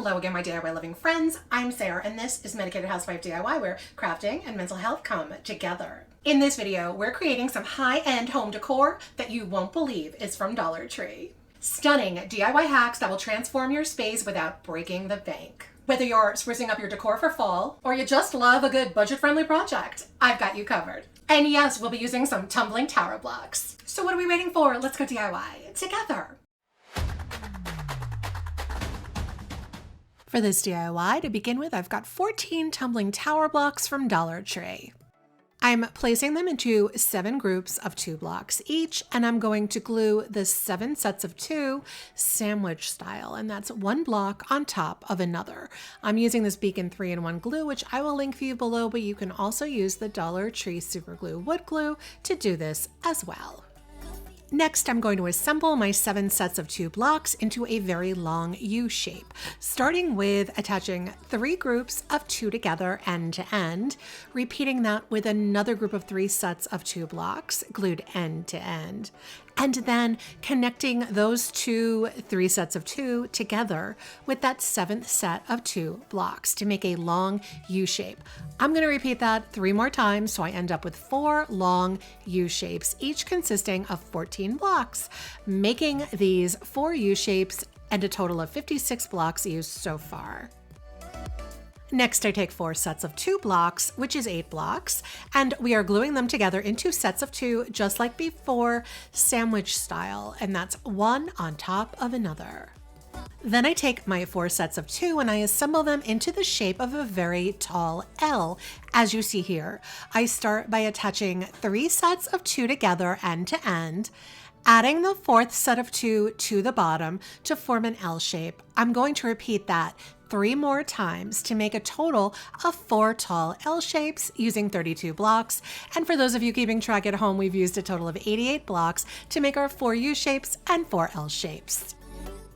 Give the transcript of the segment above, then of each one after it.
Hello again, my DIY loving friends. I'm Sarah, and this is Medicated Housewife DIY, where crafting and mental health come together. In this video, we're creating some high-end home decor that you won't believe is from Dollar Tree. Stunning DIY hacks that will transform your space without breaking the bank. Whether you're sprucing up your decor for fall, or you just love a good budget-friendly project, I've got you covered. And yes, we'll be using some tumbling tower blocks. So what are we waiting for? Let's go DIY together. For this DIY, to begin with, I've got 14 tumbling tower blocks from Dollar Tree. I'm placing them into 7 groups of 2 blocks each, and I'm going to glue the 7 sets of 2 sandwich style, and that's 1 block on top of another. I'm using this Beacon 3-in-1 glue, which I will link for you below, but you can also use the Dollar Tree Super Glue wood glue to do this as well. Next, I'm going to assemble my 7 sets of 2 blocks into a very long U shape, starting with attaching 3 groups of 2 together end to end, repeating that with another group of 3 sets of 2 blocks glued end to end, and then connecting those 3 sets of 2 together with that 7th set of 2 blocks to make a long U shape. I'm going to repeat that 3 more times so I end up with 4 long U shapes, each consisting of 14 blocks, making these 4 U shapes and a total of 56 blocks used so far. Next, I take 4 sets of 2 blocks, which is 8 blocks, and we are gluing them together into sets of 2, just like before, sandwich style, and that's one on top of another. Then I take my 4 sets of 2 and I assemble them into the shape of a very tall L, as you see here. I start by attaching 3 sets of 2 together end to end, adding the 4th set of 2 to the bottom to form an L shape. I'm going to repeat that 3 more times to make a total of 4 tall L shapes using 32 blocks. And for those of you keeping track at home, we've used a total of 88 blocks to make our 4 U shapes and 4 L shapes.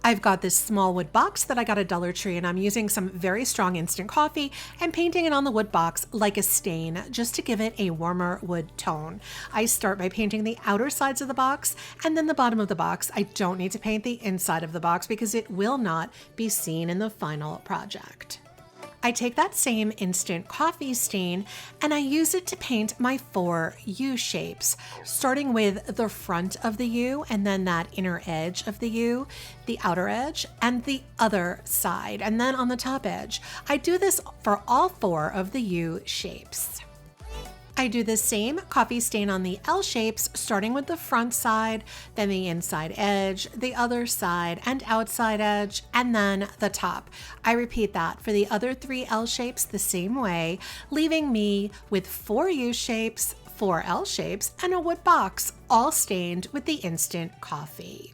I've got this small wood box that I got at Dollar Tree, and I'm using some very strong instant coffee and painting it on the wood box like a stain just to give it a warmer wood tone. I start by painting the outer sides of the box and then the bottom of the box. I don't need to paint the inside of the box because it will not be seen in the final project. I take that same instant coffee stain and I use it to paint my 4 U shapes, starting with the front of the U and then that inner edge of the U, the outer edge, and the other side, and then on the top edge. I do this for all 4 of the U shapes. I do the same coffee stain on the L shapes, starting with the front side, then the inside edge, the other side and outside edge, and then the top. I repeat that for the other 3 L shapes the same way, leaving me with 4 U shapes, 4 L shapes, and a wood box, all stained with the instant coffee.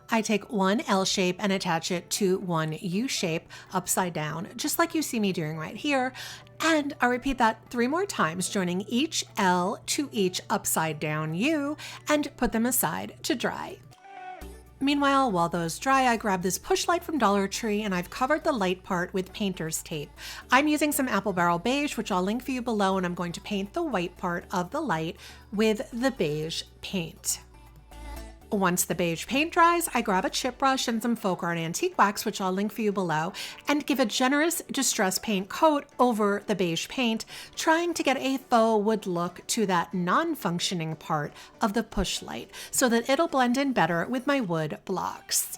I take 1 L shape and attach it to 1 U shape upside down, just like you see me doing right here. And I repeat that 3 more times, joining each L to each upside down U and put them aside to dry. Meanwhile, while those dry, I grab this push light from Dollar Tree and I've covered the light part with painter's tape. I'm using some apple barrel beige, which I'll link for you below, and I'm going to paint the white part of the light with the beige paint. Once the beige paint dries, I grab a chip brush and some folk art antique wax, which I'll link for you below, and give a generous distress paint coat over the beige paint, trying to get a faux wood look to that non-functioning part of the push light so that it'll blend in better with my wood blocks.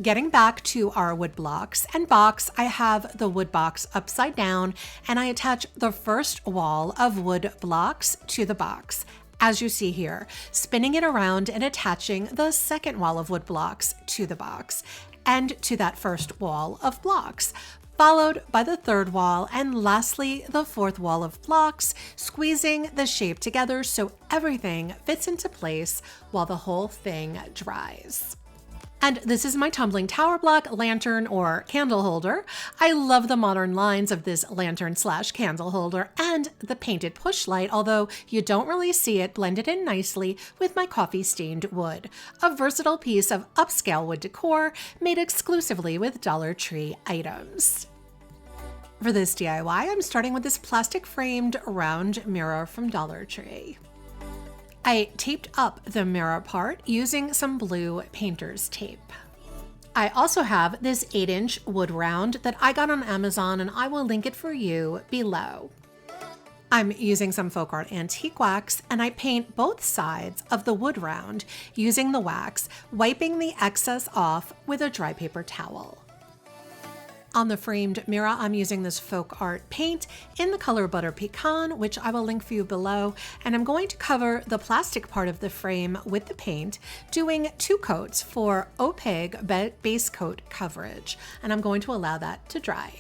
Getting back to our wood blocks and box, I have the wood box upside down and I attach the first wall of wood blocks to the box, as you see here, spinning it around and attaching the second wall of wood blocks to the box and to that first wall of blocks, followed by the third wall and lastly the 4th wall of blocks, squeezing the shape together so everything fits into place while the whole thing dries. And this is my tumbling tower block lantern or candle holder. I love the modern lines of this lantern / candle holder and the painted push light, although you don't really see it blended in nicely with my coffee stained wood. A versatile piece of upscale wood decor made exclusively with Dollar Tree items. For this DIY, I'm starting with this plastic framed round mirror from Dollar Tree. I taped up the mirror part using some blue painter's tape. I also have this 8-inch wood round that I got on Amazon, and I will link it for you below. I'm using some folk art antique wax, and I paint both sides of the wood round using the wax, wiping the excess off with a dry paper towel. On the framed mirror, I'm using this folk art paint in the color Butter Pecan, which I will link for you below, and I'm going to cover the plastic part of the frame with the paint, doing 2 coats for opaque base coat coverage, and I'm going to allow that to dry.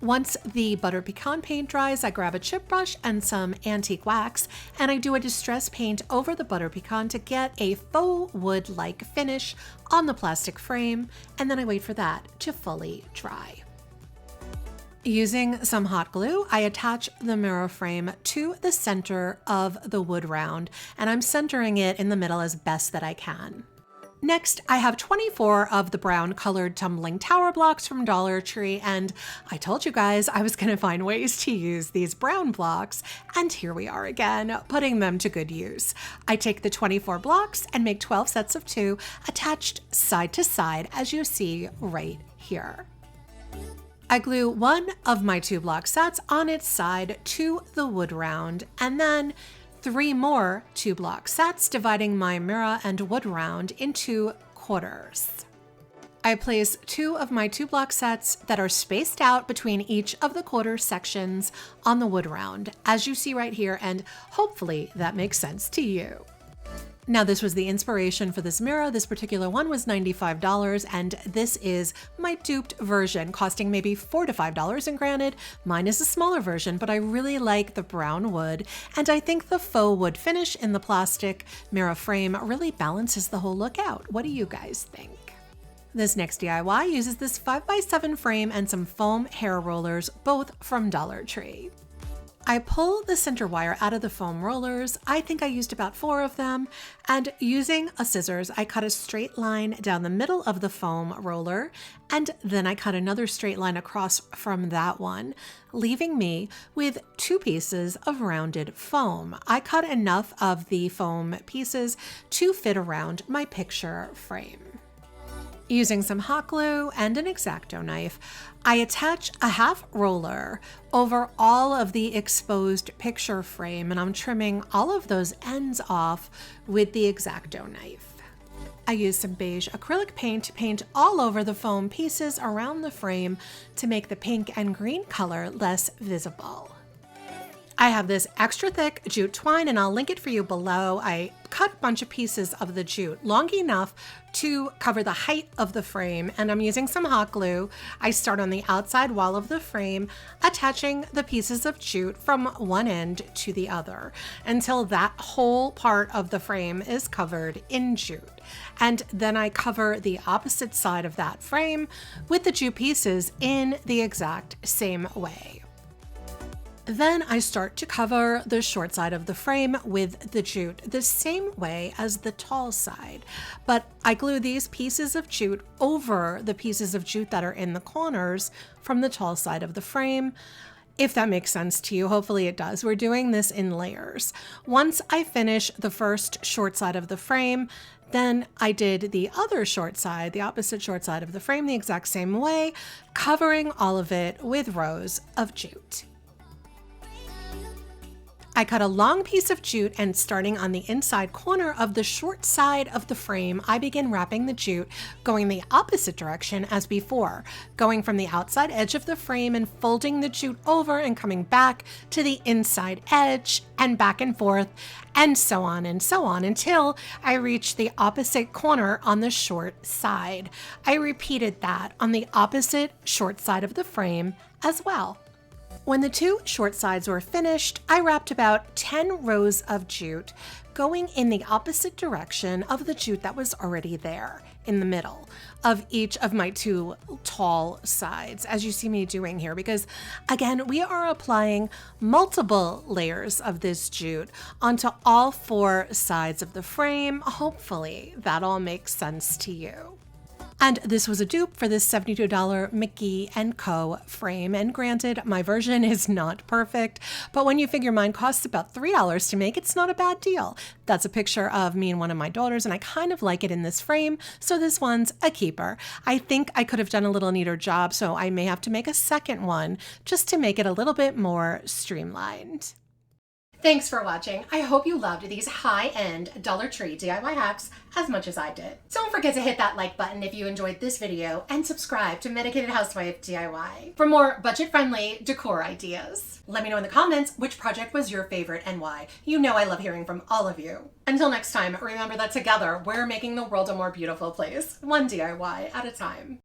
Once the Butter Pecan paint dries, I grab a chip brush and some antique wax, and I do a distress paint over the Butter Pecan to get a faux wood-like finish on the plastic frame, and then I wait for that to fully dry. Using some hot glue, I attach the mirror frame to the center of the wood round, and I'm centering it in the middle as best that I can. Next, I have 24 of the brown colored tumbling tower blocks from Dollar Tree, and I told you guys I was going to find ways to use these brown blocks, and here we are again, putting them to good use. I take the 24 blocks and make 12 sets of 2 attached side to side, as you see right here. I glue one of my 2 block sets on its side to the wood round, and then 3 more 2 block sets, dividing my mirror and wood round into quarters. I place 2 of my 2 block sets that are spaced out between each of the quarter sections on the wood round, as you see right here, and hopefully that makes sense to you. Now, this was the inspiration for this mirror. This particular one was $95, and this is my duped version, costing maybe $4 to $5. And granted, mine is a smaller version, but I really like the brown wood, and I think the faux wood finish in the plastic mirror frame really balances the whole look out. What do you guys think? This next DIY uses this 5x7 frame and some foam hair rollers, both from Dollar Tree. I pull the center wire out of the foam rollers. I think I used about 4 of them, and using a scissors, I cut a straight line down the middle of the foam roller, and then I cut another straight line across from that one, leaving me with 2 pieces of rounded foam. I cut enough of the foam pieces to fit around my picture frame. Using some hot glue and an X-Acto knife, I attach a half roller over all of the exposed picture frame, and I'm trimming all of those ends off with the X-Acto knife. I use some beige acrylic paint to paint all over the foam pieces around the frame to make the pink and green color less visible. I have this extra thick jute twine, and I'll link it for you below. I cut a bunch of pieces of the jute long enough to cover the height of the frame, and I'm using some hot glue. I start on the outside wall of the frame, attaching the pieces of jute from one end to the other until that whole part of the frame is covered in jute. And then I cover the opposite side of that frame with the jute pieces in the exact same way. Then I start to cover the short side of the frame with the jute the same way as the tall side, but I glue these pieces of jute over the pieces of jute that are in the corners from the tall side of the frame. If that makes sense to you, hopefully it does. We're doing this in layers. Once I finish the first short side of the frame, then I did the other short side, the opposite short side of the frame, the exact same way, covering all of it with rows of jute. I cut a long piece of jute, and starting on the inside corner of the short side of the frame, I begin wrapping the jute, going the opposite direction as before, going from the outside edge of the frame and folding the jute over and coming back to the inside edge and back and forth, and so on until I reach the opposite corner on the short side. I repeated that on the opposite short side of the frame as well. When the 2 short sides were finished, I wrapped about 10 rows of jute going in the opposite direction of the jute that was already there in the middle of each of my 2 tall sides, as you see me doing here, because again, we are applying multiple layers of this jute onto all 4 sides of the frame. Hopefully that all makes sense to you. And this was a dupe for this $72 Mickey & Co. frame. And granted, my version is not perfect, but when you figure mine costs about $3 to make, it's not a bad deal. That's a picture of me and one of my daughters, and I kind of like it in this frame, so this one's a keeper. I think I could have done a little neater job, so I may have to make a second one just to make it a little bit more streamlined. Thanks for watching. I hope you loved these high-end Dollar Tree DIY hacks as much as I did. Don't forget to hit that like button if you enjoyed this video and subscribe to Medicated Housewife DIY for more budget-friendly decor ideas. Let me know in the comments which project was your favorite and why. You know I love hearing from all of you. Until next time, remember that together we're making the world a more beautiful place, one DIY at a time.